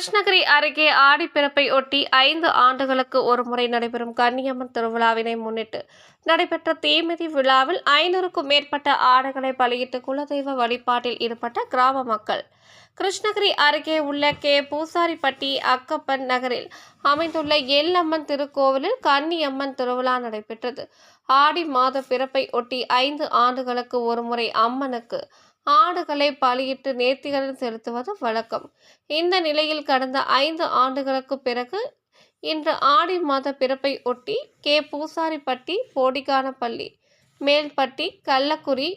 கிருஷ்ணகிரி அருகே ஆடிப்பிறப்பை ஒட்டி 5 ஆண்டுகளுக்கு ஒருமுறை நடைபெறும் கன்னியம்மன் திருவிழாவினை முன்னிட்டு நடைபெற்ற தீமிதி விழாவில் 500க்கும் மேற்பட்ட ஆடுகளை பலியிட்டு குலதெய்வ வழிபாட்டில் ஈடுபட்ட கிராம மக்கள். கிருஷ்ணகிரி அருகே உள்ள பூசாரிப்பட்டி அக்கப்பன் நகரில் அமைந்துள்ள எல்லம்மன் திருக்கோவிலில் கன்னியம்மன் திருவிழா நடைபெற்றது. ஆடி மாத பிறப்பை ஒட்டி 5 ஆண்டுகளுக்கு ஒருமுறை அம்மனுக்கு ஆடுகளை பலியிட்டு நேர்த்திக்கடன் செலுத்துவது வழக்கம். இந்த நிலையில் கடந்த 5 ஆண்டுகளுக்கு பிறகு இன்று ஆடி மாத பிறப்பை ஒட்டி பூசாரிப்பட்டி, போடிகானப்பள்ளி, மேல்பட்டி, கள்ளக்குறி,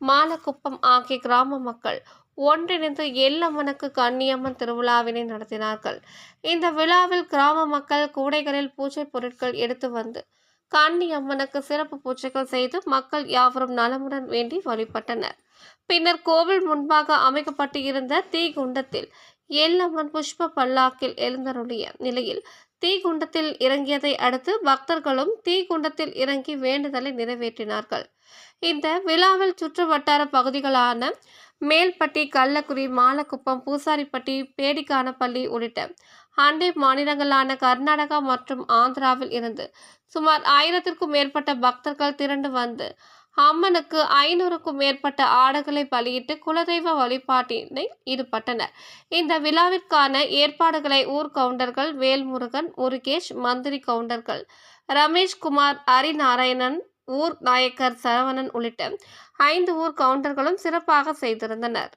மாலக்குப்பம் ஆகிய கிராம மக்கள் ஒன்றிணைந்து எல்லம்மனுக்கு கன்னியம்மன் திருவிழாவினை நடத்தினார்கள். இந்த விழாவில் கிராம மக்கள் கூடைகளில் பூஜை பொருட்கள் எடுத்து வந்து கன்னியம்மனுக்கு சிறப்பு பூஜைகள் செய்து மக்கள் யாவரும் நலமுடன் வேண்டி வழிபட்டனர். பின்னர் கோவில் முன்பாக அமைக்கப்பட்டு இருந்த தீக்குண்டத்தில் எல்லம்மன் புஷ்ப பல்லாக்கில் எழுந்தருளிய நிலையில் தீக்குண்டத்தில் இறங்கியதை அடுத்து பக்தர்களும் தீக்குண்டத்தில் இறங்கி வேண்டுதலை நிறைவேற்றினார்கள். இந்த விழாவில் சுற்று வட்டார பகுதிகளான மேல்பட்டி, கள்ளக்குறி, மாலக்குப்பம், பூசாரிப்பட்டி, பேடிகானப்பள்ளி உள்ளிட்ட அண்டை மாநிலங்களான கர்நாடகா மற்றும் ஆந்திராவில் இருந்து சுமார் 1000க்கும் மேற்பட்ட பக்தர்கள் திரண்டு வந்து அம்மனுக்கு 500க்கும் மேற்பட்ட ஆடுகளை பலியிட்டு குலதெய்வ வழிபாட்டினை ஈடுபட்டனர். இந்த விழாவிற்கான ஏற்பாடுகளை ஊர் கவுண்டர்கள் வேல்முருகன், முருகேஷ், மந்திரி கவுண்டர்கள் ரமேஷ்குமார், ஹரிநாராயணன், ஊர் நாயக்கர் சரவணன் உள்ளிட்ட 5 ஊர் கவுண்டர்களும் சிறப்பாக செய்திருந்தனர்.